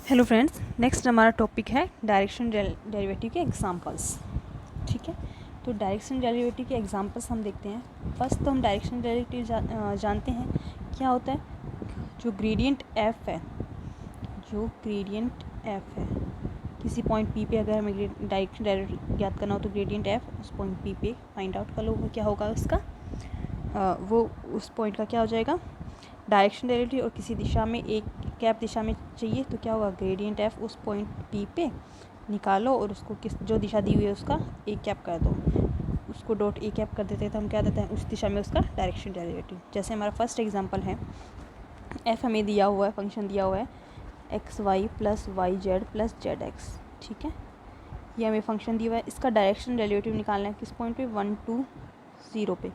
Hello friends, next हमारा topic है direction derivative के एग्जांपल्स। ठीक है, तो डायरेक्शन डेरिवेटिव के एग्जांपल्स हम देखते हैं। फर्स्ट तो हम डायरेक्शन डेरिवेटिव जानते हैं क्या होता है। जो ग्रेडियंट एफ है, किसी पॉइंट पी पे अगर हमें डायरेक्शन डेरिवेटिव ज्ञात करना हो तो ग्रेडियंट एफ उस पॉइंट पी पे फाइंड आउट कर लो। वो क्या होगा उसका, वो उस पॉइंट का क्या हो जाएगा डायरेक्शन डेरिवेटिव। और किसी दिशा में एक कैप दिशा में चाहिए तो क्या होगा, ग्रेडियंट एफ उस पॉइंट पी पे निकालो और उसको किस जो दिशा दी हुई है उसका ए कैप कर दो। उसको डॉट ए कैप कर देते हैं तो हम क्या देते हैं उस दिशा में उसका डायरेक्शन डेरिवेटिव। जैसे हमारा फर्स्ट एग्जांपल है, एफ हमें दिया हुआ है, फंक्शन दिया हुआ है x y plus y Z plus z x. ठीक है, ये हमें फंक्शन दिया हुआ है। इसका डायरेक्शन डेरिवेटिव निकालना है किस पॉइंट पे, 1 2 0 पे।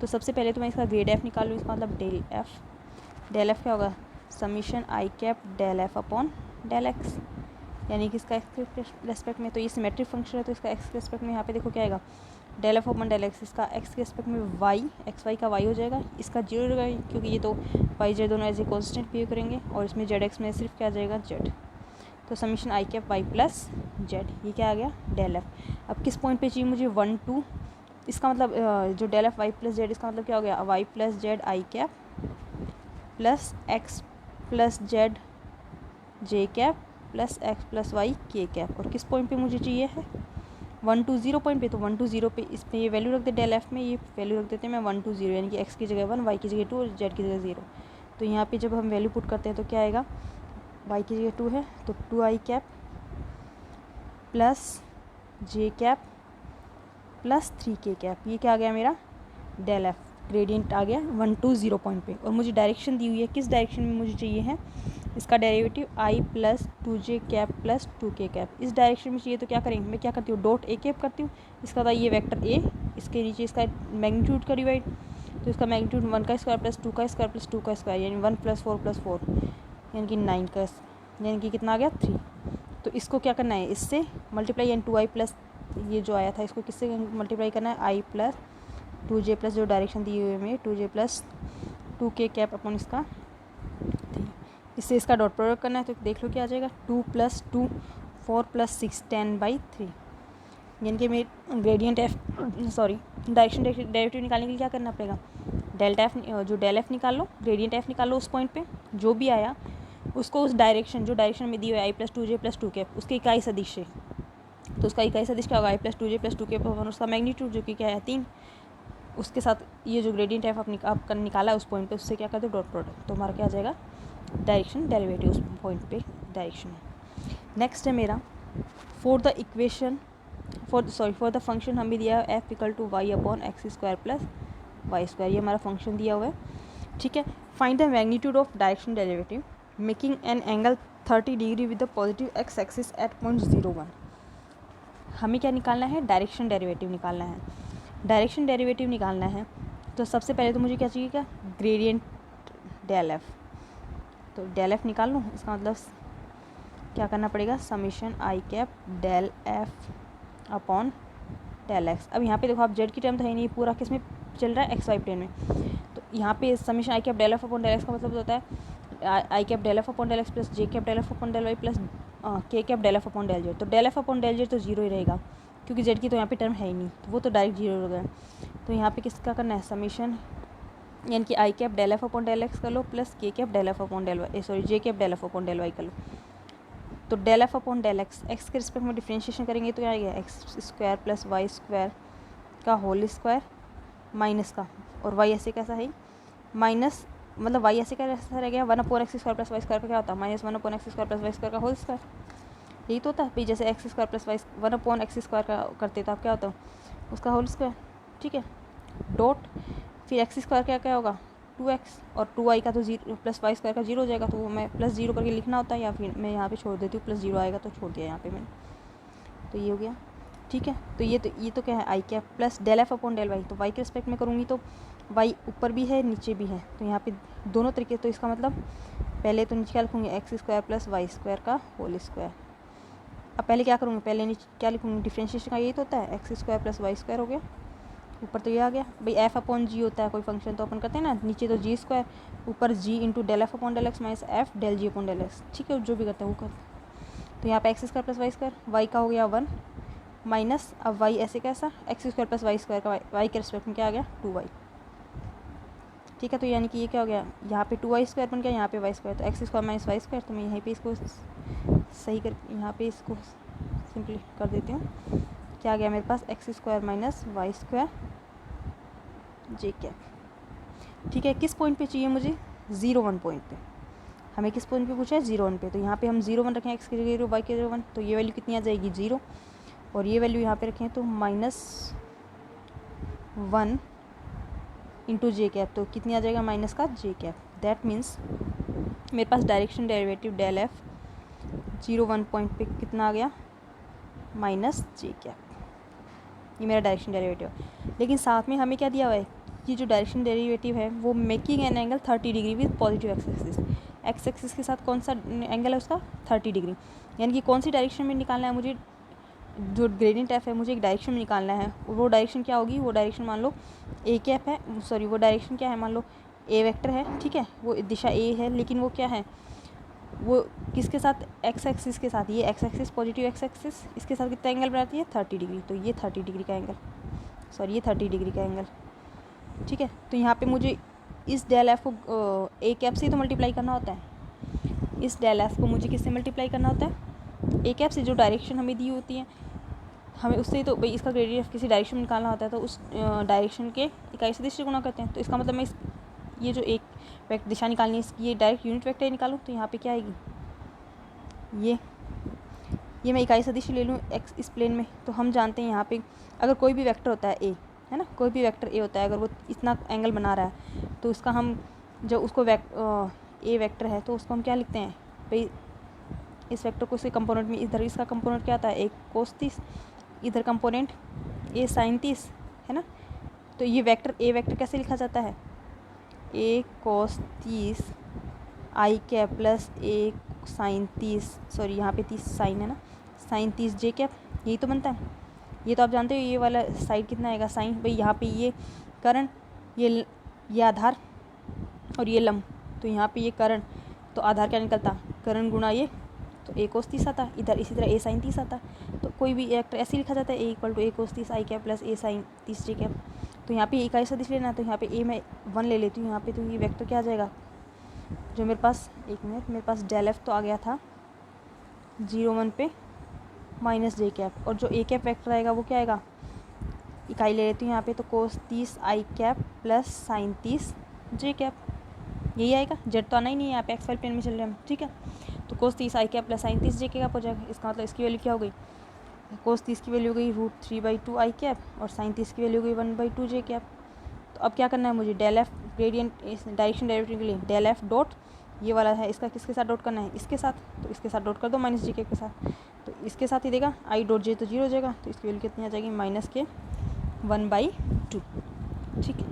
तो सबसे पहले तो मैं इसका ग्रेड एफ निकाल लूँ। इसका मतलब डेल एफ क्या होगा, summation I cap del F upon del X, यानी कि इसका एक्स के रेस्पेक्ट में। तो ये सिमेट्रिक फंक्शन है तो इसका एक्स के रेस्पेक्ट में यहाँ पे देखो क्या आएगा, del F upon del x. इसका एक्स के रेस्पेक्ट में वाई, एक्स वाई का वाई हो जाएगा, इसका जीरो रहेगा क्योंकि ये तो वाई जेड दोनों एज ए कॉन्स्टेंट बिहेव करेंगे। और इसमें जेड एक्स में सिर्फ क्या आ जाएगा, जेड। तो summation I cap Y plus Z, ये क्या आ गया डेल एफ। अब किस पॉइंट पे चाहिए मुझे, 1 2। इसका मतलब जो del f y plus z, इसका मतलब क्या हो गया, y plus z i cap plus x plus z j cap plus x plus y k cap. और किस पॉइंट पे मुझे चाहिए है, 1 2 0 पॉइंट पे। तो 1 2 0 पे इस पर ये वैल्यू रख दे, डेल एफ में ये वैल्यू रख देते हैं मैं 1 2 0, यानी कि एक्स की जगह 1, वाई की जगह 2 और जेड की जगह 0। तो यहाँ पे जब हम वैल्यू पुट करते हैं तो क्या आएगा, वाई की जगह 2 है तो 2 आई cap plus J cap plus 3 K cap. ये क्या आ गया मेरा डेल एफ, ग्रेडियंट आ गया 1 2 0 पॉइंट पे। और मुझे डायरेक्शन दी हुई है, किस डायरेक्शन में मुझे चाहिए है इसका derivative I plus 2 J cap plus 2 के कैप। इस डायरेक्शन में चाहिए तो क्या करेंगे, मैं क्या करती हूँ डॉट ए कैप करती हूँ। इसका था ये वेक्टर ए, इसके नीचे इसका मैग्नीट्यूड का डिवाइड, तो इसका मैग्नीट्यूड 1 का स्क्वायर प्लस 2 का स्क्वायर प्लस 2 का स्क्वायर, यानी 1 + 4 + 4 यानी कि 9 का, यानी कि कितना आ गया 3। तो इसको क्या करना है, इससे मल्टीप्लाई, यानी 2i प्लस ये जो आया था इसको किससे मल्टीप्लाई करना है, आई प्लस 2j प्लस जो डायरेक्शन दी हुई है 2j प्लस 2 के कैप अपॉन इसका 3। इससे इसका डॉट प्रोडक्ट करना है तो देख लो क्या आ जाएगा, 2 + 2 4 + 6 10/3। यानी कि मेरे ग्रेडियंट एफ डायरेक्शन डेरिवेटिव निकालने के लिए क्या करना पड़ेगा, डेल्टा एफ जो डेल एफ निकाल लो, ग्रेडियंट एफ निकाल लो उस पॉइंट पे जो भी आया उसको उस डायरेक्शन जो डायरेक्शन में दी हुई आई प्लस 2j प्लस 2 के उसके इकाई सदिश है। तो उसका इकाई सदिश क्या होगा, आई प्लस 2j प्लस 2 के अपॉन उसका मैग्नीट्यूड जो कि क्या है 3, उसके साथ ये जो ग्रेडियंट एफ आपका निकाला है उस पॉइंट पे उससे क्या कर दो डॉट प्रोडक्ट। तो हमारा क्या आ जाएगा डायरेक्शन डेरिवेटिव उस पॉइंट पे डायरेक्शन। नेक्स्ट है मेरा फॉर द फंक्शन हमें दिया है f equal to y upon x square plus Y square. ये हमारा फंक्शन दिया हुआ है। ठीक है, find the magnitude of direction derivative making an angle 30 degree with the positive x axis at point 01। हमें क्या निकालना है, डायरेक्शन डेरिवेटिव निकालना है। डायरेक्शन डेरिवेटिव निकालना है तो सबसे पहले तो मुझे क्या चाहिए, क्या ग्रेडियंट डेल एफ। तो डेल एफ निकाल लूँ, इसका मतलब क्या करना पड़ेगा, summation I cap del F upon del X. अब यहाँ पे देखो आप जेड की टर्म तो है नहीं, पूरा किस में चल रहा है, एक्स वाई प्लेन में। तो यहाँ पे summation I cap del F upon del X का मतलब होता है I cap del F upon del X plus J cap del F upon del Y plus K cap del F upon del Z. तो del F upon del Z तो zero ही रहेगा क्योंकि Z की तो यहाँ पे टर्म है ही नहीं, तो वो तो डायरेक्ट जीरो हो गया। तो यहाँ पे किसका करना है, समीशन यानी कि I cap del F upon del X कर लो plus K cap del F upon del Y, J cap del F upon del Y कर लो। तो del F upon del X, X के रिस्पेक्ट में डिफ्रेंशिएशन करेंगे तो क्या आएगा, X square plus Y square का होल स्क्वायर माइनस का, और वाई ऐसे कैसा है माइनस, मतलब वाई ऐसे कैसा रह गया 1/x² प्लस वाई स्क्वायर का क्या होता है, -1/x² प्लस वाई स्क्वायर का होल स्क्वायर। यही तो होता है भाई, जैसे x² प्लस वाई 1/x² का करते तो आप क्या होता है उसका होल स्क्वायर। ठीक है, डॉट फिर x² क्या होगा 2x और 2i का तो 0 प्लस वाई स्क्वायर का 0 हो जाएगा, तो वो मैं +0 करके लिखना होता है, या फिर मैं यहाँ पे छोड़ देती हूँ, +0 आएगा तो छोड़ दिया यहाँ पे मैंने। तो ये हो गया। ठीक है, तो ये तो क्या है I cap plus del F upon del Y. तो वाई के रिस्पेक्ट में करूँगी तो वाई ऊपर भी है नीचे भी है, तो यहाँ पे दोनों तरीके। तो इसका मतलब पहले तो नीचे क्या लिखूँगी, x² प्लस वाई स्क्वायर का होल स्क्वायर। अब पहले क्या करूँगी, पहले नीचे क्या लिखूँगी, डिफ्रेंशिएशन का यही तो होता है, x² प्लस वाई स्क्वायर हो गया, ऊपर तो ये आ गया भाई एफ अपॉन जी होता है कोई फंक्शन तो अपन करते हैं ना, नीचे तो जी स्क्वायर, ऊपर G into del F upon del X minus F del G upon del X. ठीक है, जो भी करते हैं वो कर तो यहाँ पे एक्स स्क्वायर प्लस वाई का हो गया 1 माइनस, अब वाई ऐसे कैसा, x square plus Y square का वाई के रिस्पेक्ट में क्या आ गया 2y। ठीक है, तो यानी कि ये क्या हो गया, यहाँ पे 2y स्क्वायर बन गया, यहाँ पे वाई स्क्वायर, तो x square minus Y square. तो मैं यहीं पे इसको सही कर, यहाँ पे इसको सिंपली कर देती हूँ। क्या आ गया मेरे पास, X square minus Y square J cap. ठीक है, किस पॉइंट पे चाहिए मुझे, 0 1 पॉइंट पे। हमें किस पॉइंट पे पूछा है, 0 1 पे। तो यहाँ पे हम 0 1 रखें, एक्स के 0 वाई के 0 1, तो ये वैल्यू कितनी आ जाएगी 0, और ये वैल्यू यहाँ पे रखें तो -1 इंटू जे कैप, तो कितनी आ जाएगा माइनस का जे कैप। दैट मीन्स मेरे पास direction derivative del F 0 1 point पे कितना आ गया, माइनस जे कैप। ये मेरा डायरेक्शन डेरिवेटिव है। लेकिन साथ में हमें क्या दिया हुआ है, ये जो डायरेक्शन डेरिवेटिव है वो making an angle 30 degree with positive x axis. X axis के साथ कौन सा एंगल है उसका, 30 डिग्री। यानी कि कौन सी डायरेक्शन में निकालना है मुझे, जो ग्रेडियंट एफ है मुझे एक डायरेक्शन में निकालना है। वो डायरेक्शन क्या होगी, वो डायरेक्शन मान लो ए कैप है, सॉरी वो डायरेक्शन क्या है, मान लो ए वेक्टर है। ठीक है, वो दिशा ए है, लेकिन वो क्या है, वो किसके साथ, एक्स एक्सिस के साथ। ये x axis positive x axis, इसके साथ कितना एंगल बनाती है 30 डिग्री। तो ये 30 डिग्री का एंगल, सॉरी ये 30 डिग्री का एंगल। ठीक है, तो यहाँ पे मुझे इस डेल एफ को ए कैप से ही तो मल्टीप्लाई करना होता है। इस डेल एफ को मुझे किससे मल्टीप्लाई करना होता है, ए कैप से। जो डायरेक्शन हमें दी होती है हमें उससे ही तो भाई इसका ग्रेडियंट किसी डायरेक्शन में निकालना होता है, तो उस डायरेक्शन के इकाई सदिश से गुणा करते हैं। तो इसका मतलब मैं ये जो एक वेक्टर दिशा निकालनी है इसकी, ये डायरेक्ट यूनिट वेक्टर निकालूँ, तो यहाँ पे क्या आएगी, ये मैं इकाई सदिश ले लूँ एक्स इस प्लेन में। तो हम जानते हैं यहाँ पे अगर कोई भी वेक्टर होता है ए, है ना, कोई भी वेक्टर ए होता है, अगर वो इतना एंगल बना रहा है, तो उसका हम जो उसको ए वेक्टर है तो उसको हम क्या लिखते हैं भाई, इस वेक्टर को उसके कंपोनेंट में, इधर इसका कंपोनेंट क्या आता है, 1 cos 30, इधर कंपोनेंट a sin 30, है ना। तो ये वेक्टर ए वेक्टर कैसे लिखा जाता है, a cos 30 I cap plus a sin 30, sorry यहाँ पे 30 साइन है ना, sin 30 जे कैप, यही तो बनता है। ये तो आप जानते हो, ये वाला साइड कितना आएगा साइन, भाई यहाँ पे ये करण, ये आधार और ये लंब, तो यहाँ पे ये करण, तो आधार क्या निकलता, करण गुणा ये, तो a cos 30 आता। इधर इसी तरह a sin 30 आता। तो कोई भी वेक्टर ऐसे लिखा जाता है, a = a cos 30 I cap plus a sin 30 J cap. तो यहाँ पे इकाई सदिश लेना है, तो यहाँ पे a मैं 1 ले लेती हूँ यहाँ पे, तो ये वेक्टर क्या आ जाएगा, जो मेरे पास, एक मिनट, मेरे पास डेल एफ तो आ गया था 0 1 पे माइनस जे कैप, और जो ए कैप वेक्टर आएगा वो क्या आएगा, इकाई ले लेती हूँ यहाँ पे, तो cos 30 आई कैप प्लस sin 30 जे कैप, यही आएगा। जेड तो आना ही नहीं है, यहाँ पे एक्स वाई प्लेन में चल रहे हैं हम। ठीक है, तो cos 30 आई कैप प्लस sin 30 जे कैप हो जाएगा। इसका मतलब इसकी वैल्यू क्या हो गई, cos 30 की वैल्यू हो गई √3/2 आई कैप, और sin 30 की वैल्यू हो गई 1/2 जे कैप। तो अब क्या करना है मुझे, डेल एफ ग्रेडियंट इस डायरेक्शन डेरिवेटिव के लिए डेल एफ डॉट, ये वाला है इसका किसके साथ डॉट करना है, इसके साथ, तो इसके साथ डॉट कर दो माइनस जे के साथ, तो इसके साथ ही देगा आई डॉट जे, तो 0 हो जाएगा। तो इसकी वैल्यू कितनी आ जाएगी, -1/2। ठीक है,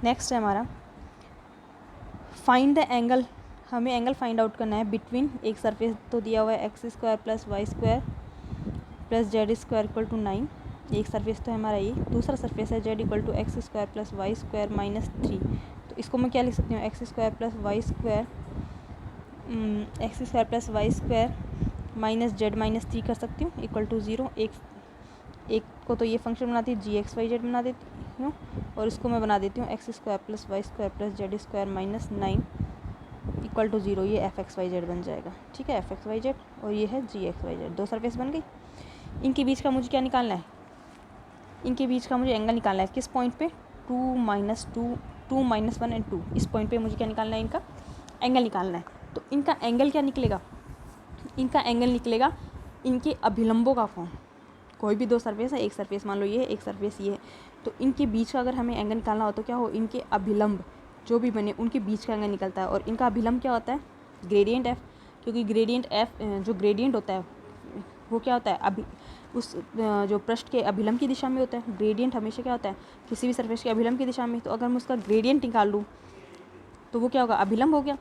नेक्स्ट है हमारा फाइंड द एंगल। हमें एंगल फाइंड आउट करना है बिटवीन, एक सरफेस तो दिया हुआ है x square plus Y square plus z square = 9, एक सरफेस तो है हमारा ये। दूसरा सरफेस है z = x square plus Y square -3। तो इसको मैं क्या लिख सकती हूँ, x square plus Y square minus z -3 कर सकती हूँ =0। एक को तो ये फंक्शन बनाती है gx/y/z बना देती हूँ, और इसको मैं बना देती हूँ x square plus Y square plus z square -9 =0। ये fx/y/z बन जाएगा। ठीक है, fx/y/z, और ये है gx/y/z, दो सरफेस बन गई। इनके बीच का मुझे क्या निकालना है, इनके बीच का मुझे एंगल निकालना है। किस पॉइंट पे, 2 - 1 एंड 2, इस पॉइंट पे मुझे क्या निकालना है, इनका एंगल निकालना है। तो इनका एंगल क्या निकलेगा, इनका एंगल निकलेगा इनके अभिलंबों का फॉर्म। कोई भी दो सरफेस है, एक सरफेस मान लो ये है, एक सरफेस ये है, तो इनके बीच का अगर हमें एंगल निकालना हो तो क्या हो, इनके अभिलंब जो भी बने उनके बीच का एंगल निकलता है। और इनका अभिलंब क्या होता है, ग्रेडियंट एफ, क्योंकि ग्रेडियंट एफ जो ग्रेडियंट होता है वो क्या होता है, अभी उस जो पृष्ठ के अभिलंब की दिशा में होता है। ग्रेडियंट हमेशा क्या होता है, किसी भी सरफेस के अभिलंब की दिशा में। तो अगर मैं उसका ग्रेडियंट निकाल लूँ तो वो क्या होगा, अभिलंब हो गया।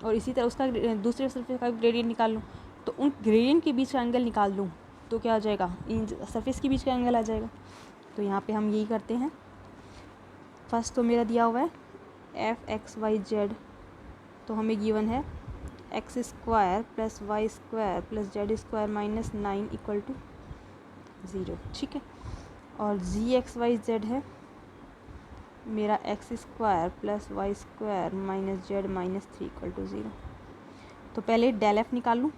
और इसी तरह उसका दूसरे सरफेस का ग्रेडियंट निकाल लूँ तो उन ग्रेडियंट के बीच का एंगल निकाल लूँ तो क्या आ जाएगा, इन सरफेस के बीच का एंगल आ जाएगा। तो यहाँ पे हम यही करते हैं। फर्स्ट तो मेरा दिया हुआ है fx y z, तो हमें गिवन है x square plus Y square plus z square minus 9 equal to 0, ठीक है। और जी एक्स वाई जेड है मेरा x square plus Y square minus Z minus 3 equal to 0। तो पहले डेल एफ निकाल लूँ,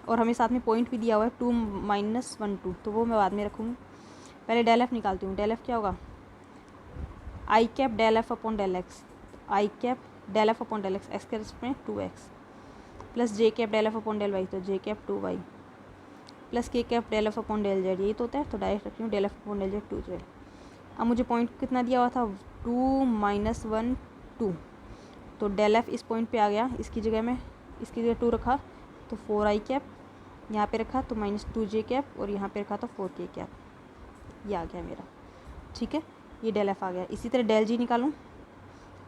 और हमें साथ में पॉइंट भी दिया हुआ है 2 - 1 2, तो वो मैं बाद में रखूँगी। पहले डेल एफ निकालती हूँ। डेल एफ क्या होगा, I cap del F upon del X, I cap del F upon del X, X के रिस्पेक्ट में 2x plus J cap del F upon del Y, तो J cap 2y plus K cap del F upon del Z, यही तो होता है। तो direct रखती हूँ del F upon del Z 2z। अब मुझे पॉइंट कितना दिया हुआ था, 2 - 1 2, तो डेल एफ इस पॉइंट पे आ गया, इसकी जगह 2 रखा तो 4i कैप, यहाँ पे रखा तो -2j कैप, और यहाँ पे रखा तो 4k कैप, ये आ गया मेरा, ठीक है। ये डेल एफ आ गया। इसी तरह डेल जी निकालूँ,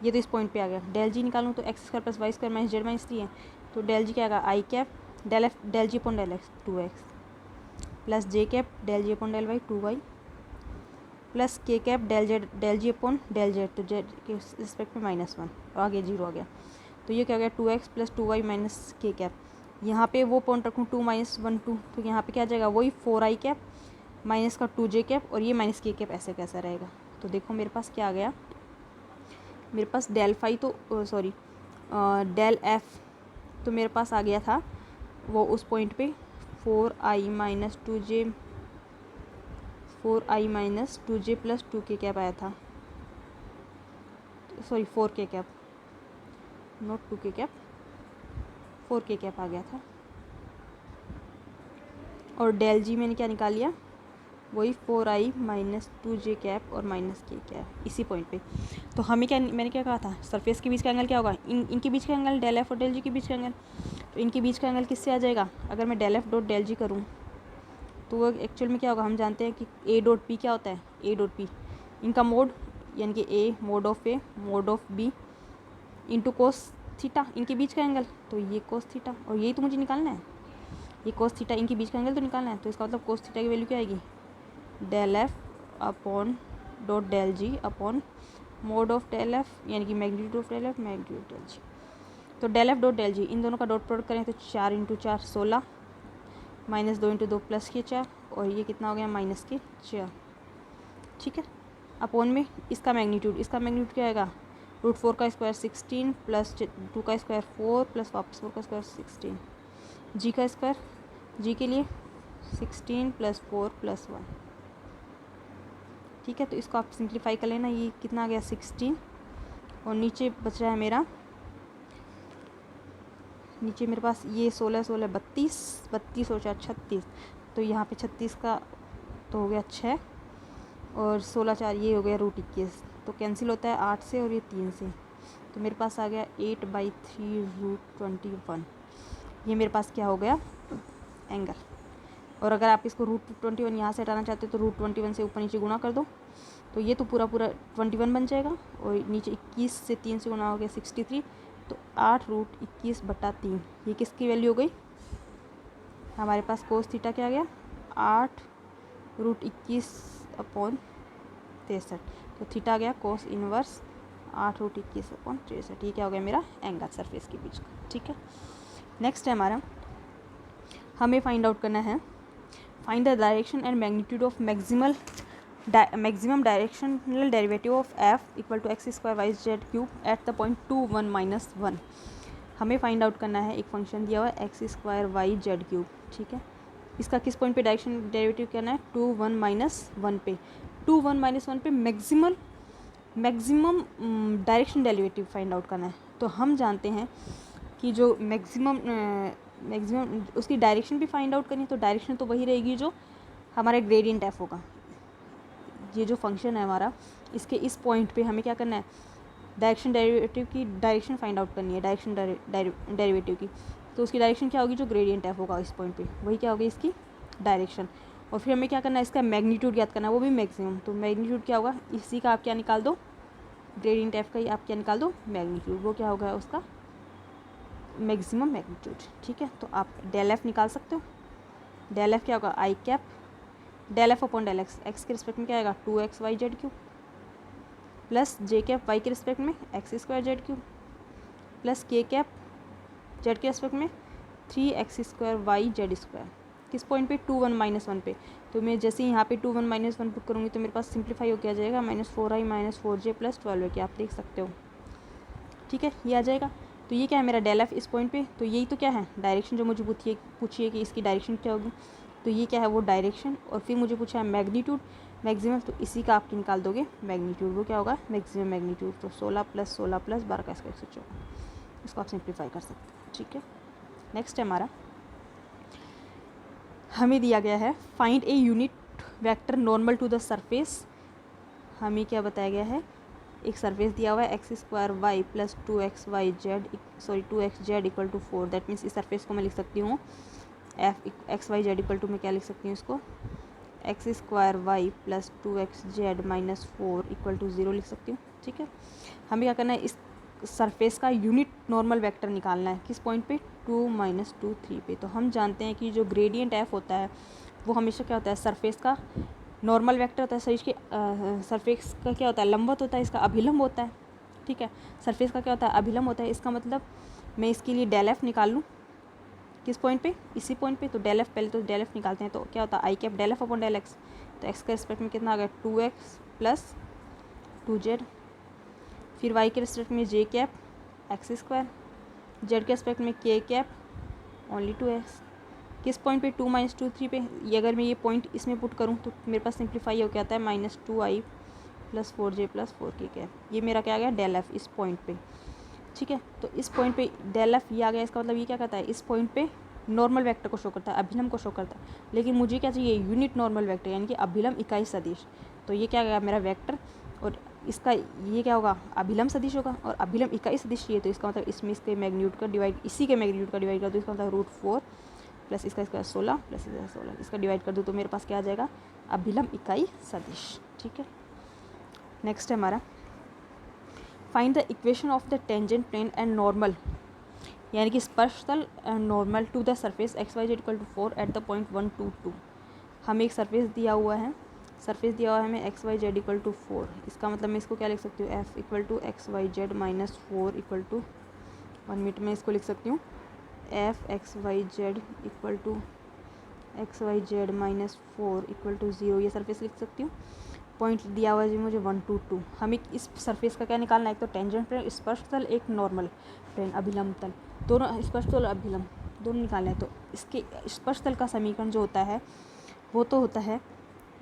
ये तो इस पॉइंट पे आ गया। डेल जी निकालूँ तो x square plus Y square minus Z minus 3 है, तो डेल जी क्या आएगा, I cap del F del G upon del X 2x plus J cap del G upon del Y 2y plus K cap del G upon del Z, तो Z के respect में -1, और आगे 0 आ गया। तो ये क्या हो गया, 2x प्लस 2y माइनस के कैप। यहाँ पे वो पॉइंट रखूँ 2 - 1 2, तो यहाँ पे क्या आ जाएगा, वही 4i कैप माइनस का 2j कैप, और ये माइनस के कैप, ऐसे कैसा रहेगा। तो देखो मेरे पास क्या आ गया, मेरे पास डेल फाई तो सॉरी डेल एफ तो मेरे पास आ गया था वो उस पॉइंट पे 4i minus 2j plus 2k cap आया था, sorry 4k cap, not 2k cap, 4k cap आ गया था। और डेल जी मैंने क्या निकाल लिया, वही 4i माइनस 2j कैप और माइनस के कैप, इसी पॉइंट पे। तो हमें क्या, मैंने क्या कहा था, सरफेस के बीच का एंगल क्या होगा, इनके बीच का एंगल डेल एफ और डेल जी के बीच का एंगल। तो इनके बीच का एंगल किससे आ जाएगा, अगर मैं डेल एफ डॉट डेल जी करूँ तो वो एक्चुअल में क्या होगा, हम जानते हैं कि ए डॉट पी क्या होता है, ए डॉट पी इनका मोड, यानी कि A mod of B into cos theta, इनके बीच का एंगल, तो ये कोस थीटा, और यही तो मुझे निकालना है, ये कोस थीटा, इनके बीच का एंगल तो निकालना है। तो इसका मतलब कोस थीटा की वैल्यू क्या आएगी, del F upon dot del G upon mod of del F, यानी कि magnitude of del F magnitude del G. तो del F dot del G, इन दोनों का डॉट प्रोडक्ट करें तो 4 × 4 16 -2 × 2 प्लस के 4, और ये कितना हो गया, माइनस के 4, ठीक है। अपॉन में इसका मैग्नीट्यूड क्या आएगा, √4 का स्क्वायर 16 प्लस 2 का स्क्वायर 4 प्लस वापस 4 का स्क्वायर 16, जी का स्क्वायर, जी के लिए 16 प्लस 4 प्लस 1, ठीक है। तो इसको आप सिंप्लीफाई कर लेना, ये कितना आ गया 16, और नीचे बच रहा है मेरा, नीचे मेरे पास ये 16 16 32 और 4 36, तो यहाँ पे 36 का तो हो गया 6, और 16 4 ये हो गया √21, तो कैंसिल होता है 8 से और ये 3 से, तो मेरे पास आ गया 8/3 √21, ये मेरे पास क्या हो गया, एंगल। और अगर आप इसको √21 यहाँ से हटाना चाहते हो तो √21 से ऊपर नीचे गुणा कर दो, तो ये तो पूरा 21 बन जाएगा, और नीचे 21 से 3 से गुणा हो गया 63, तो 8√21/3, ये किसकी वैल्यू हो गई, हमारे पास कोस थीटा क्या आ गया, 8√21/63, तो थीटा आ गया कोस इनवर्स 8√21/63, ये क्या हो गया मेरा एंगल सरफेस के बीच का, ठीक है। नेक्स्ट है हमारा, हमें फाइंड आउट करना है, find the direction and magnitude of maximum directional derivative of f equal to x square y z cube at the point 2 1 -1। हमें फाइंड आउट करना है, एक फंक्शन दिया हुआ है x square y z cube, ठीक है। इसका किस पॉइंट पे डायरेक्शन डेरिवेटिव करना है, 2 1 -1 पे, 2 1 -1 पे maximum direction derivative find out करना है। तो हम जानते हैं कि जो मैक्सिमम उसकी डायरेक्शन भी फाइंड आउट करनी है, तो डायरेक्शन तो वही रहेगी जो हमारा ग्रेडियंट एफ होगा। ये जो फंक्शन है हमारा, इसके इस पॉइंट पे हमें क्या करना है, डायरेक्शन डेरिवेटिव की डायरेक्शन फाइंड आउट करनी है, डायरेक्शन डेरिवेटिव की, तो उसकी डायरेक्शन क्या होगी, जो ग्रेडियंट एफ होगा इस पॉइंट पे, वही क्या होगी इसकी डायरेक्शन। और फिर हमें क्या करना है, इसका मैग्नीट्यूड ज्ञात करना है, वो भी मैक्सिमम। तो मैग्नीट्यूड क्या होगा, इसी का आप क्या निकाल दो, ग्रेडियंट एफ का ही आप क्या निकाल दो, मैग्नीट्यूड, वो क्या होगा उसका मैक्सिमम मैग्नीट्यूड, ठीक है। तो आप डेल एफ निकाल सकते हो, डेल एफ क्या होगा, I cap del F upon del X, X के रिस्पेक्ट में क्या आएगा 2xy Z cube plus J cap Y के रिस्पेक्ट में X square Z cube plus K cap Z के एस्पेक्ट में 3x² y z², किस पॉइंट पे 2 1 -1 पे। तो मैं जैसे ही यहाँ पे 2 1 -1 पुट करूँगी तो मेरे पास सिंप्लीफाई हो क्या जाएगा, -4i -4j + 12 है, कि आप देख सकते हो, ठीक है, ये आ जाएगा। तो ये क्या है मेरा डेल एफ इस पॉइंट पे, तो यही तो क्या है डायरेक्शन जो मुझे पूछिए कि इसकी डायरेक्शन क्या होगी, तो ये क्या है वो डायरेक्शन। और फिर मुझे पूछा है मैग्नीट्यूड मैक्सिमम, तो इसी का आप निकाल दोगे मैग्नीट्यूड, वो क्या होगा मैक्सिमम मैग्नीट्यूड, तो 16 + 16 + 12 का स्क्वायर 114, इसको आप सिंप्लीफाई कर सकते हैं, ठीक है। नेक्स्ट है हमारा, हमें दिया गया है find a unit vector normal to the surface. हमें क्या बताया गया है, एक सरफेस दिया हुआ है x² y + 2xz = 4, that means इस सरफेस को मैं लिख सकती हूँ f(x, y, z) मैं क्या लिख सकती हूँ इसको, x² y + 2xz - 4 = 0 लिख सकती हूँ, ठीक है। हमें क्या करना है, इस सरफेस का यूनिट नॉर्मल वेक्टर निकालना है, किस पॉइंट पे 2 - 2 3 पे। तो हम जानते हैं कि जो ग्रेडियंट f होता है वो हमेशा क्या होता है, सरफेस का नॉर्मल वेक्टर होता है, सही के सरफेस का क्या होता है, लंबवत होता है, इसका अभिलंब होता है, ठीक है। सरफेस का क्या होता है, अभिलंब होता है। इसका मतलब मैं इसके लिए डेल एफ निकाल लूँ, किस पॉइंट पे, इसी पॉइंट पे। तो डेल एफ, पहले तो डेल एफ निकालते हैं, तो क्या होता है I cap del F upon del X. तो एक्स के रिस्पेक्ट में कितना आ गया 2x + 2z, फिर वाई के रिस्पेक्ट में j कैप x², जेड के रिस्पेक्ट में k कैप ओनली 2x, किस पॉइंट पे 2 - 2 3 पे। ये अगर मैं ये पॉइंट इसमें पुट करूँ तो मेरे पास सिंप्लीफाई हो क्या आता है -2i + 4j + 4k कैप। ये मेरा क्या आ गया डेल एफ इस पॉइंट पे, ठीक है। तो इस पॉइंट पे डेल एफ ये आ गया, इसका मतलब ये क्या कहता है, इस पॉइंट पे नॉर्मल वेक्टर को शो करता है, अभिलंब को शो करता है। लेकिन मुझे क्या चाहिए, यूनिट नॉर्मल वेक्टर, यानी कि अभिलंब इकाई सदिश। तो ये क्या गया मेरा वेक्टर, और इसका ये क्या होगा अभिलंब सदिश होगा, और अभिलंब इकाई सदिश चाहिए, तो इसका मतलब इसमें इसके मैग्नीट्यूड का डिवाइड, इसी के मैग्नीट्यूड का डिवाइड कर दो, इसका मतलब √4 + इसका 16 + इसका 16, इसका डिवाइड कर दूँ तो मेरे पास क्या आ जाएगा अभिलंब इकाई सदिश, ठीक है। नेक्स्ट है हमारा find the equation of the tangent plane and normal, यानी कि स्पर्श तल and normal to the surface x, y, z = 4 at the point 1 2 2। हमें एक सरफेस दिया हुआ है, हमें x, y, z = 4। इसका मतलब मैं इसको क्या लिख सकती हूँ, f = x, y, z - 4 = 1 minute में इसको लिख सकती हूँ f x, y, z = x, y, z - 4 = 0, ये सरफेस लिख सकती हूँ। पॉइंट दिया हुआ है जी मुझे 1 2 2। हमें इस सरफेस का क्या निकालना है, एक तो टेंजेंट प्लेन स्पर्श तल, एक नॉर्मल प्लेन अभिलंब तल, दोनों स्पर्श तल अभिलंब दोनों निकालना है। तो इसके स्पर्श तल का समीकरण जो होता है वो तो होता है,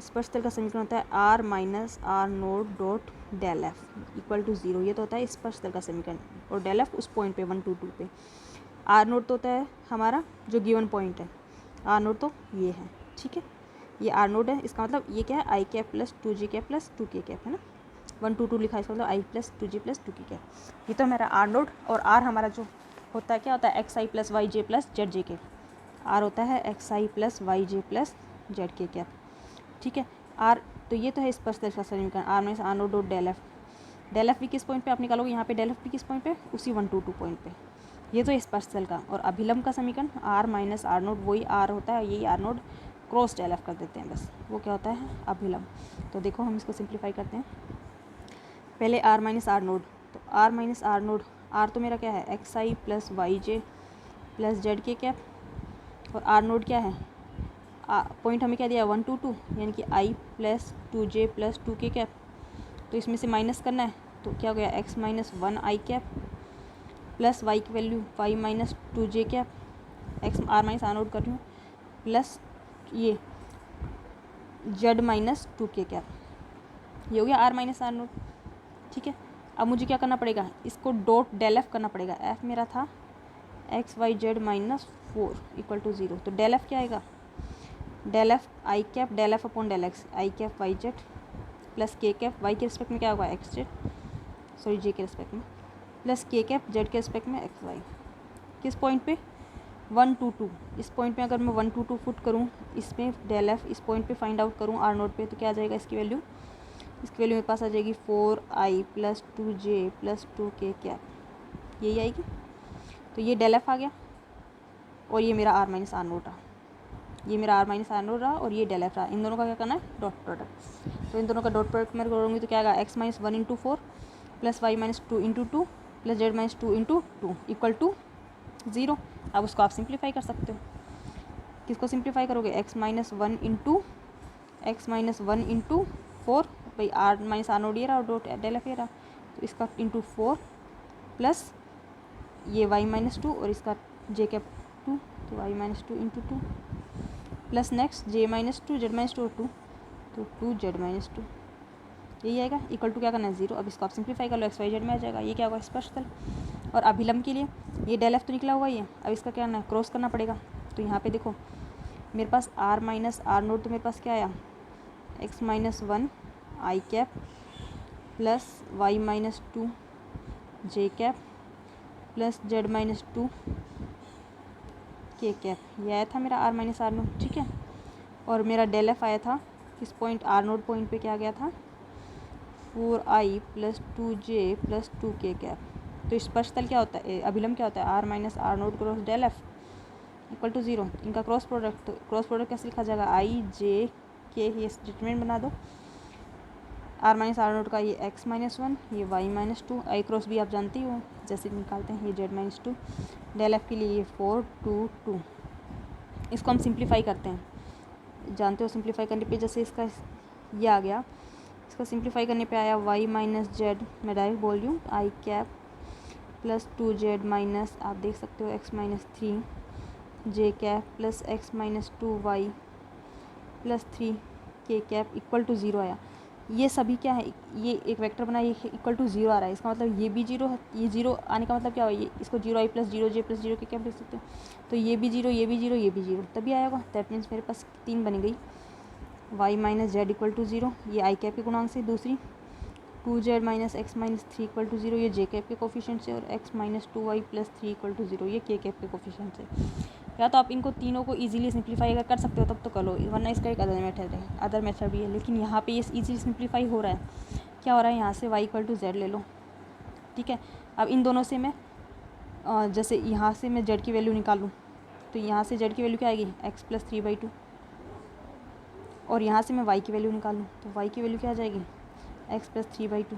स्पर्श तल का समीकरण होता है r - r0 डेल एफ = 0, ये तो होता है स्पर्श तल का समीकरण। और डेल एफ उस पॉइंट पे 1 2 2 पे, r0 तो होता है हमारा जो गिवन पॉइंट है, r0 तो ये है, ठीक है, ये r0 है। इसका मतलब ये क्या है i cap + 2j cap + 2k cap है ना, 1 2 2 लिखा है, इसका मतलब i + 2j + 2k कैप। ये तो मेरा r0, और r हमारा जो होता है क्या होता है xi + yj + zj cap, r होता है xi + yj + zk कैप, ठीक है। r तो ये तो है स्पर्श तल का समीकरण, r - r0 del F. Del F भी किस पॉइंट पे आप निकालोगे, यहाँ पे डेल एफ भी किस पॉइंट पे, उसी 1 2 2 पॉइंट पे। ये तो स्पर्श तल का। और अभिलंब का समीकरण r - r0, वही r होता है, यही r0 क्रॉस डेल एफ कर देते हैं बस, वो क्या होता है अभिलंब। तो देखो हम इसको सिंप्लीफाई करते हैं, पहले r - r0, तो r - r0, r तो मेरा क्या है xi + yj + zk कैप, और r0 क्या है, पॉइंट हमें क्या दिया 1 2 2, यानी कि i + 2j + 2k कैप। तो इसमें से माइनस करना है, तो क्या हो गया x - 1 i cap plus y की value y - 2j cap, x r - r0 कर रही हूँ, प्लस ये z - 2k कैप, ये हो गया r - r0, ठीक है। अब मुझे क्या करना पड़ेगा, इसको डॉट डेल एफ करना पड़ेगा। f मेरा था x y z - 4 = 0, तो डेल एफ क्या आएगा, del F I cap del F upon del X, I cap Y Z plus K cap Y के रिस्पेक्ट में क्या होगा एक्स जेड, सॉरी जे के रिस्पेक्ट में, प्लस के कैप जेड के रिस्पेक्ट में एक्स वाई। किस पॉइंट पे 1 2 2, इस पॉइंट पे अगर मैं 1 2 2 फुट करूँ, इसमें डेल एफ इस पॉइंट पे फाइंड आउट करूँ आर नोट पे, तो क्या आ जाएगा इसकी वैल्यू, इसकी वैल्यू मेरे पास आ जाएगी 4i + 2j + 2k कैप, यही आएगी। तो ये डेल एफ आ गया, और ये मेरा r - r0 रहा, ये मेरा r - r0 रहा, और ये डेल एफ रहा। इन दोनों का क्या करना है डॉट प्रोडक्ट, तो इन दोनों का डॉट प्रोडक्ट मैं करूँगी तो क्या आएगा x - 1 × 4 plus y - 2 × 2 plus z - 2 × 2 = 0। अब उसको आप सिंप्लीफाई कर सकते हो। किसको सिंप्लीफाई करोगे, x माइनस वन इंटू 4, भाई r माइनस आर नोट ये रहा और डॉट डेल एफ ये रहा, तो इसका इंटू 4 प्लस ये y माइनस 2 और इसका j कैप 2, तो y minus 2 into 2 plus next j minus 2 z minus 2 और 2, तो 2z माइनस 2, यही आएगा। इक्वल टू क्या करना है 0। अब इसको आप सिंप्लीफाई कर लो, एक्स वाई जेड में आ जाएगा। ये क्या होगा, स्पर्श तल। और अभिलंब के लिए ये डेल एफ तो निकला हुआ ही है, अब इसका क्या करना है, क्रॉस करना पड़ेगा। तो यहाँ पे देखो मेरे पास r माइनस आर नोट, तो मेरे पास क्या आया, x माइनस 1 आई कैप प्लस y माइनस 2 जे कैप प्लस z माइनस 2 के कैप, ये आया था मेरा r माइनस आर नोट, ठीक है। और मेरा डेल एफ आया था किस पॉइंट, आर नोट पॉइंट पे क्या गया था, 4i plus 2j plus 2k cap. तो स्पर्श तल क्या होता है, अभिलंब क्या होता है, r minus R naught cross del F equal to 0। इनका क्रॉस प्रोडक्ट, तो क्रॉस प्रोडक्ट कैसे लिखा जाएगा, i j k, ये स्टेटमेंट बना दो। r माइनस आर नोट का ये x माइनस 1, ये y माइनस 2, आई क्रॉस भी आप जानती हो जैसे निकालते हैं, ये z माइनस 2, डेल एफ के लिए ये 4 2 2। इसको हम सिंप्लीफाई करते हैं, जानते हो सिंप्लीफाई करने पे जैसे इसका ये आ गया, इसका सिंप्लीफाई करने पे आया y माइनस जेड, मैं डायरेक्ट बोल रही हूँ, आई कैप प्लस 2z माइनस, आप देख सकते हो x minus 3 J cap plus x minus 2y plus 3 K cap equal to 0 आया। ये सभी क्या है, ये एक वेक्टर बना, ये इक्वल टू 0 आ रहा है, इसका मतलब ये भी 0 है। ये 0 आने का मतलब क्या हुआ, ये इसको 0i प्लस 0j प्लस 0 के कैप लिख सकते हो, तो ये भी 0, ये भी 0, ये भी 0, तभी आएगा। दैट मीन्स मेरे पास 3 बन गई, y minus Z equal to 0, ये आई कैप के गुणांक से, दूसरी 2z minus X minus 3 equal to 0, ये जे कैप के कोफिशिएंट से, और x minus 2y plus 3 equal to 0, ये के कैप के कोफिशिएंट से। या तो आप इनको तीनों को इजीली सिंप्लीफाई अगर कर सकते हो तब तो कर लो, वरना इसका एक अदर मेथड भी है, लेकिन यहाँ पे ये इजीली सिंप्लीफाई हो रहा है। क्या हो रहा है, यहाँ से y इक्वल टू जेड ले लो, ठीक है। अब इन दोनों से मैं जैसे यहाँ से मैं z की वैल्यू निकालूँ, तो यहाँ से z की वैल्यू क्या आएगी, x प्लस 3/2, और यहाँ से मैं y की वैल्यू निकालूँ तो y की वैल्यू क्या आ जाएगी, x प्लस 3/2।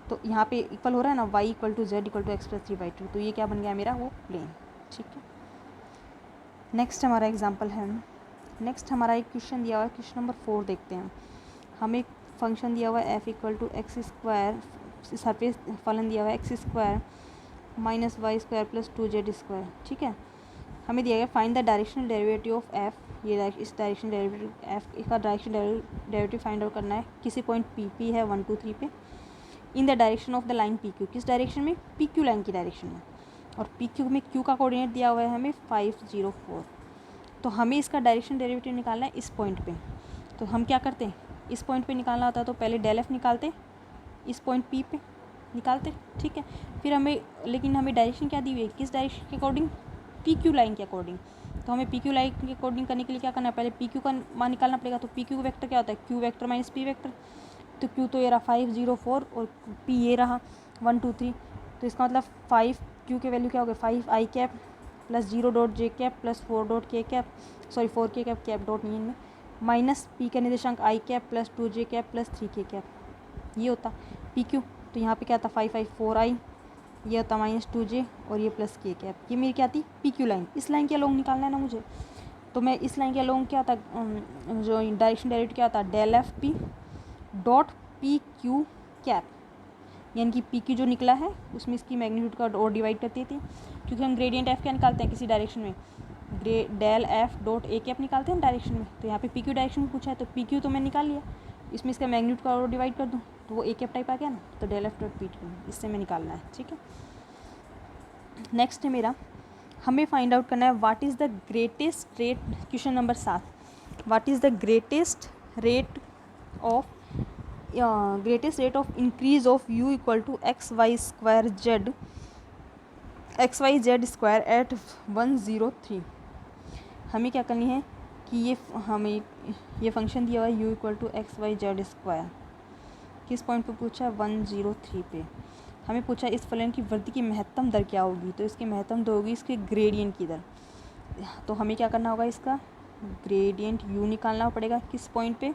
तो यहाँ पे इक्वल हो रहा है ना, y equal to Z equal to X plus 3/2, तो ये क्या बन गया मेरा, वो प्लेन, ठीक है। नेक्स्ट हमारा एग्जांपल है, नेक्स्ट हमारा एक क्वेश्चन दिया हुआ है, क्वेश्चन नंबर 4 देखते हैं। हमें एक फंक्शन दिया हुआ है f equal to x square, surface फलन दिया हुआ है x square minus Y square plus 2z square, ठीक है। हमें दिया गया find the directional derivative of f, ये इस डायरेक्शन डेरिवेटिव f इसका डायरेक्शन डेरिवेटिव फाइंड आउट करना है किसी पॉइंट p है 1 2 3 पे, in the direction of the line pq, किस डायरेक्शन में, pq लाइन की डायरेक्शन में, और pq में q का कोऑर्डिनेट दिया हुआ है हमें 5 0 4। तो हमें इसका डायरेक्शन डेरिवेटिव निकालना है इस पॉइंट पे। तो हम क्या करते हैं, इस पॉइंट पे निकालना होता है तो पहले डेल एफ निकालते, इस पॉइंट p पे निकालते, ठीक है। फिर हमें, लेकिन हमें डायरेक्शन क्या दी हुई है, किस डायरेक्शन के अकॉर्डिंग, pq लाइन के अकॉर्डिंग। तो हमें pq लाइन के अकॉर्डिंग करने के लिए क्या करना है, पहले pq का मान निकालना पड़ेगा। तो pq वेक्टर क्या होता है, q vector minus p vector, तो q तो ये रहा 5 0 4 और p ये रहा 1 2 3, तो इसका मतलब 5 q के वैल्यू क्या हो गया, 5 I cap plus 0 dot J cap plus 4 dot K cap, sorry 4 K cap, cap dot नहीं इनमें, माइनस p का निर्देशांक आई कैप प्लस 2 जे कैप प्लस 3 के कैप, ये होता pq। तो यहाँ पे क्या था 5 5 4 आई, ये होता माइनस 2j और ये प्लस के कैप, ये मेरी क्या थी pq लाइन। इस लाइन के अलोंग निकालना है ना मुझे, तो मैं इस लाइन के अलोंग क्या था, जो डायरेक्शन डेरिवेटिव क्या होता, del F P dot P Q cap, यानी कि pq जो निकला है उसमें इसकी मैग्नीट्यूड का और डिवाइड करती थी, क्योंकि हम ग्रेडियंट f क्या निकालते हैं किसी डायरेक्शन में, del F dot A cap निकालते हैं डायरेक्शन में। तो यहाँ पे pq डायरेक्शन में पूछा है तो pq तो मैं निकाल लिया, इसमें इसका मैग्नीट्यूड का और डिवाइड कर दूँ तो वो ए कैप टाइप आ गया ना, तो del F dot P Q इससे मैं निकालना है, ठीक है। नेक्स्ट है मेरा, हमें फाइंड आउट करना है what is the greatest rate, question number 7, what is the greatest rate of increase of u equal to X Y Z square at 103। हमें क्या करनी है कि ये फंक्शन दिया हुआ है u equal to X Y Z square, किस पॉइंट पे पूछा है 103 पे। हमें पूछा है इस फलन की वृद्धि की महत्तम दर क्या होगी, तो इसकी महत्तम दर होगी इसके ग्रेडियंट की दर। तो हमें क्या करना होगा, इसका ग्रेडियंट u निकालना पड़ेगा किस पॉइंट पे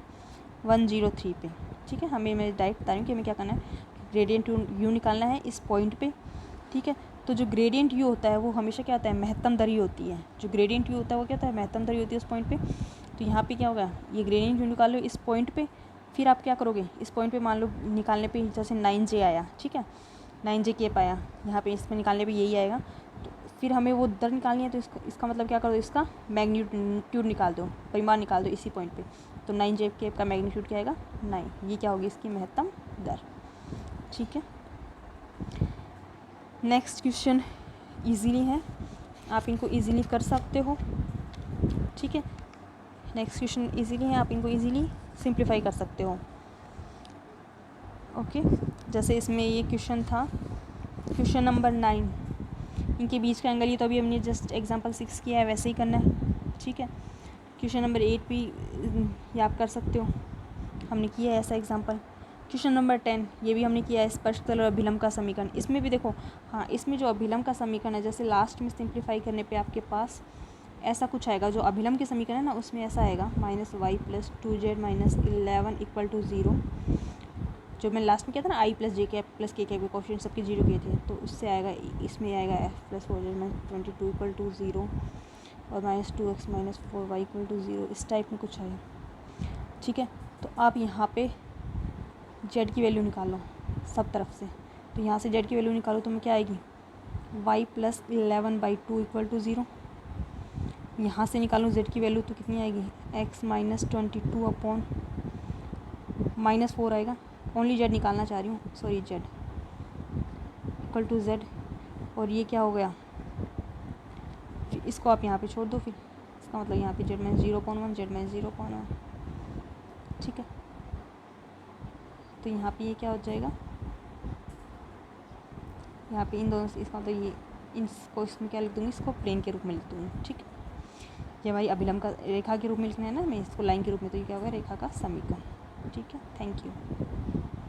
103 पे, ठीक है। मैं डायरेक्ट बता रही हूँ कि हमें क्या करना है, ग्रेडियंट u निकालना है इस पॉइंट पे, ठीक है। तो जो ग्रेडियंट यू होता है वो हमेशा क्या होता है, महत्तम दर ही होती है। जो ग्रेडियंट यू होता है वो क्या होता है, महत्तम दर ही होती है उस पॉइंट पे। तो यहाँ पे क्या होगा, ये ग्रेडियंट यू निकालो इस पॉइंट पे, फिर आप क्या करोगे, इस पॉइंट पे मान लो निकालने पे जैसे 9J आया, ठीक है, 9J केप आया, यहाँ पे इसमें निकालने पे यही आएगा। तो फिर हमें वो दर निकालनी है, तो इसका मतलब क्या करो, इसका मैग्नीट्यूड निकाल दो, परिमाण निकाल दो इसी पॉइंट पे। तो 9J केप का मैग्नीट्यूड क्या आएगा, 9। ये क्या होगी, इसकी महत्तम दर। ठीक है, नेक्स्ट क्वेश्चन ईजीली है, आप इनको ईजीली कर सकते हो। ठीक है, नेक्स्ट क्वेश्चन ईजीली है, आप इनको ईजीली सिंप्लीफाई कर सकते हो। ओके, जैसे इसमें ये क्वेश्चन था, क्वेश्चन नंबर 9, इनके बीच का एंगल, ये तो अभी हमने जस्ट एग्जांपल 6 किया है, वैसे ही करना है। ठीक है, क्वेश्चन नंबर 8 भी ये आप कर सकते हो, हमने किया है ऐसा एग्जांपल। क्वेश्चन नंबर 10, ये भी हमने किया है, स्पर्शतल और अभिलंब का समीकरण। इसमें भी देखो, हाँ, इसमें जो अभिलंब का समीकरण है, जैसे लास्ट में सिंप्लीफाई करने पे आपके पास ऐसा कुछ आएगा। जो अभिलंब के समीकरण है ना, उसमें ऐसा आएगा -y + 2z - 11 = 0। जो मैं लास्ट में किया था ना, i + j + k के कोएफिशिएंट सबके 0 किए थे, तो उससे आएगा, इसमें आएगा f + 4z - 22 = 0 और -2x - 4y = 0, इस टाइप में कुछ आएगा। ठीक है, तो आप यहाँ पे z की वैल्यू निकालो सब तरफ से। तो यहाँ से z की वैल्यू निकालो तो मैं क्या आएगी, y + 11/2 = 0। यहाँ से निकालूँ z की वैल्यू तो कितनी आएगी, x - 22 -4 आएगा। ओनली z निकालना चाह रही हूँ, सॉरी, z = z। और ये क्या हो गया, फिर इसको आप यहाँ पे छोड़ दो, फिर इसका मतलब यहाँ पे z - 0.1, z - 0.1। ठीक है, तो यहाँ पे ये क्या हो जाएगा, यहाँ पे इन दोनों से, इसका मतलब ये, इसको इसमें क्या लिख दूँगी, इसको प्लेन के रूप में लिख दूँगी। ठीक है, ये हमारी अभिलंब का रेखा के रूप में लिखना है ना, मैं इसको लाइन के रूप में, तो ये क्या होगा, रेखा का समीकरण। ठीक है, थैंक यू।